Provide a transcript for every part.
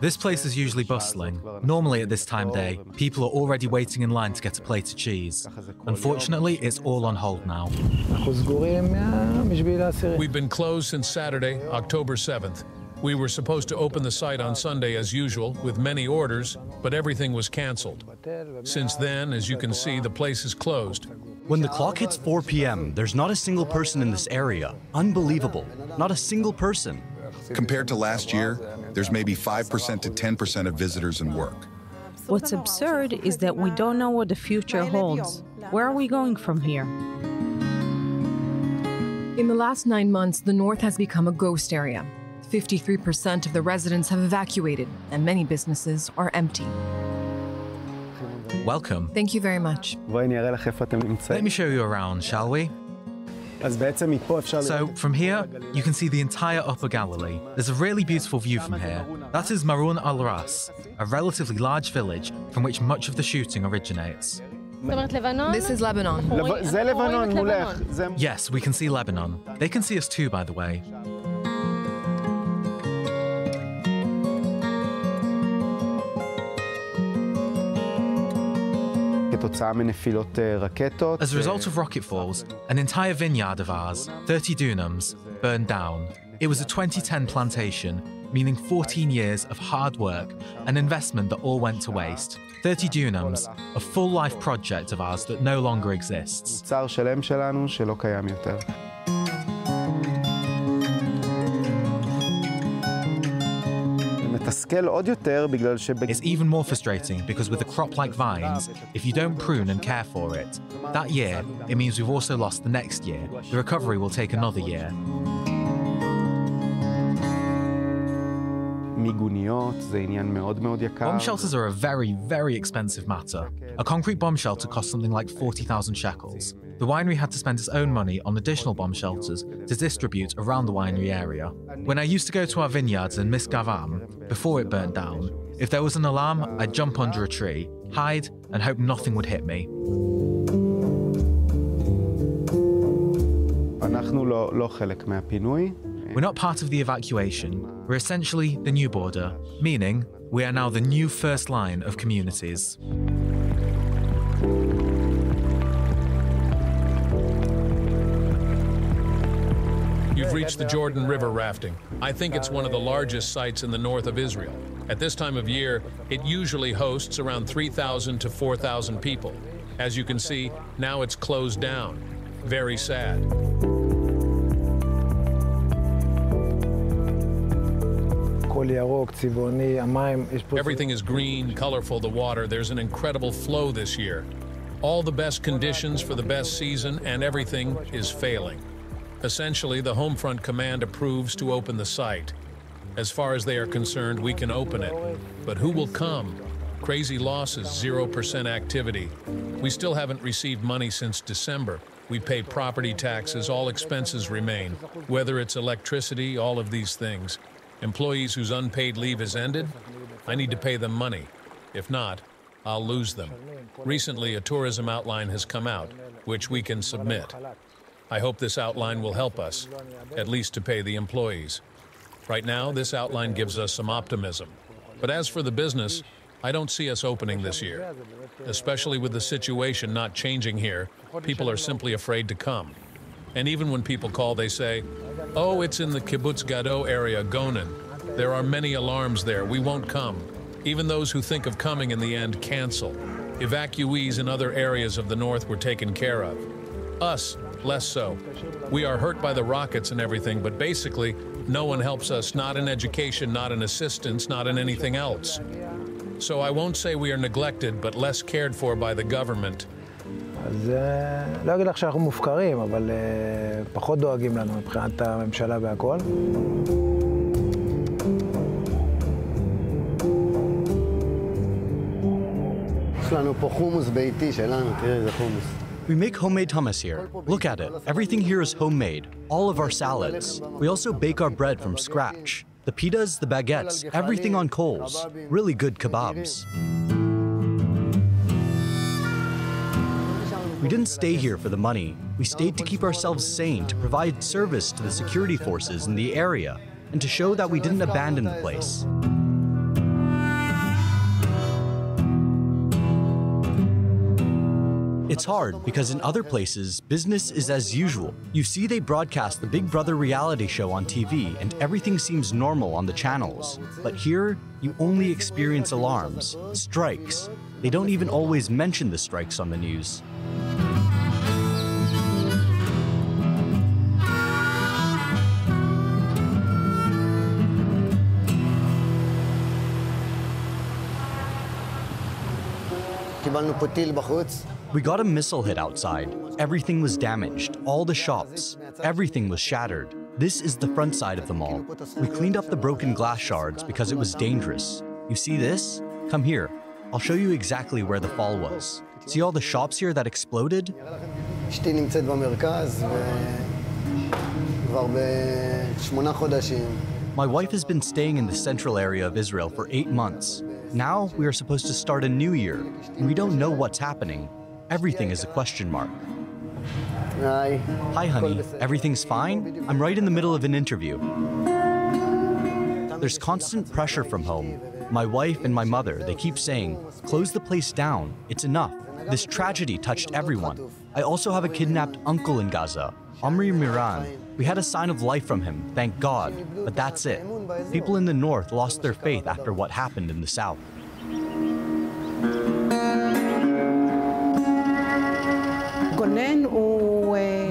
This place is usually bustling. Normally at this time of day, people are already waiting in line to get a plate of cheese. Unfortunately, it's all on hold now. We've been closed since Saturday, October 7th. We were supposed to open the site on Sunday as usual, with many orders, but everything was canceled. Since then, as you can see, the place is closed. When the clock hits 4 p.m., there's not a single person in this area. Unbelievable. Not a single person. Compared to last year, there's maybe 5% to 10% of visitors and work. What's absurd is that we don't know what the future holds. Where are we going from here? In the last 9 months, the north has become a ghost area. 53% of the residents have evacuated, and many businesses are empty. Welcome. Thank you very much. Let me show you around, shall we? So, from here, you can see the entire Upper Galilee. There's a really beautiful view from here. That is Marun al-Ras, a relatively large village from which much of the shooting originates. This is Lebanon. Yes, we can see Lebanon. They can see us too, by the way. As a result of rocket falls, an entire vineyard of ours, 30 dunams, burned down. It was a 2010 plantation, meaning 14 years of hard work and investment that all went to waste. 30 dunams, a full-life project of ours that no longer exists. It's even more frustrating because with a crop like vines, if you don't prune and care for it, that year, it means we've also lost the next year. The recovery will take another year. Bomb shelters are a very, very expensive matter. A concrete bomb shelter costs something like 40,000 shekels. The winery had to spend its own money on additional bomb shelters to distribute around the winery area. When I used to go to our vineyards in Misgavam, before it burnt down, if there was an alarm, I'd jump under a tree, hide, and hope nothing would hit me. We're not part of the evacuation. We're essentially the new border, meaning we are now the new first line of communities. You've reached the Jordan River rafting. I think it's one of the largest sites in the north of Israel. At this time of year, it usually hosts around 3,000 to 4,000 people. As you can see, now it's closed down. Very sad. Everything is green, colorful, the water. There's an incredible flow this year. All the best conditions for the best season, and everything is failing. Essentially, the Homefront Command approves to open the site. As far as they are concerned, we can open it. But who will come? Crazy losses, 0% activity. We still haven't received money since December. We pay property taxes, all expenses remain. Whether it's electricity, all of these things. Employees whose unpaid leave has ended, I need to pay them money. If not, I'll lose them. Recently, a tourism outline has come out, which we can submit. I hope this outline will help us, at least to pay the employees. Right now, this outline gives us some optimism. But as for the business, I don't see us opening this year. Especially with the situation not changing here, people are simply afraid to come. And even when people call, they say, "Oh, it's in the Kibbutz Gado area, Gonen. There are many alarms there, we won't come." Even those who think of coming in the end cancel. Evacuees in other areas of the north were taken care of. Us, less so. We are hurt by the rockets and everything, but basically, no one helps us, not in education, not in assistance, not in anything else. So I won't say we are neglected, but less cared for by the government. אז לא אגיד לך שאנחנו מופקרים, אבל פחות דואגים לנו מבחינת הממשלה והכל. יש לנו פה חומוס ביתי שלנו, תראה איזה חומוס. We make homemade hummus here. Look at it. Everything here is homemade. All of our salads. We also bake our bread from scratch. The pitas, the baguettes, everything on coals. Really good kebabs. We didn't stay here for the money. We stayed to keep ourselves sane, to provide service to the security forces in the area, and to show that we didn't abandon the place. It's hard because in other places, business is as usual. You see, they broadcast the Big Brother reality show on TV and everything seems normal on the channels. But here, you only experience alarms, strikes. They don't even always mention the strikes on the news. We got a missile hit outside. Everything was damaged, all the shops. Everything was shattered. This is the front side of the mall. We cleaned up the broken glass shards because it was dangerous. You see this? Come here. I'll show you exactly where the fall was. See all the shops here that exploded? My wife has been staying in the central area of Israel for 8 months. Now we are supposed to start a new year, and we don't know what's happening. Everything is a question mark. Hi, honey. Everything's fine? I'm right in the middle of an interview. There's constant pressure from home. My wife and my mother, they keep saying, close the place down. It's enough. This tragedy touched everyone. I also have a kidnapped uncle in Gaza, Omri Miran. We had a sign of life from him, thank God, but that's it. People in the north lost their faith after what happened in the south.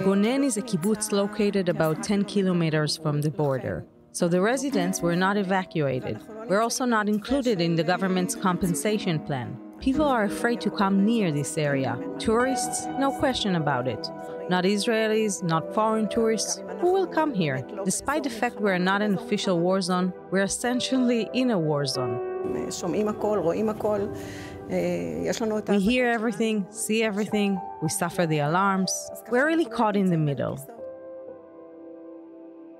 Gonen is a kibbutz located about 10 kilometers from the border. So the residents were not evacuated. We're also not included in the government's compensation plan. People are afraid to come near this area. Tourists, no question about it. Not Israelis, not foreign tourists. Who will come here? Despite the fact we're not an official war zone, we're essentially in a war zone. We hear everything, see everything, we suffer the alarms. We're really caught in the middle.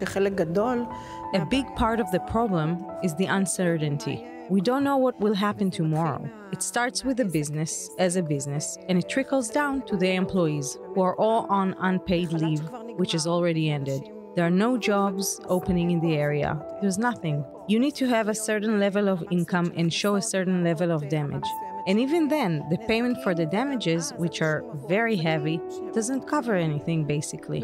A big part of the problem is the uncertainty. We don't know what will happen tomorrow. It starts with the business as a business, and it trickles down to the employees, who are all on unpaid leave, which has already ended. There are no jobs opening in the area. There's nothing. You need to have a certain level of income and show a certain level of damage. And even then, the payment for the damages, which are very heavy, doesn't cover anything basically.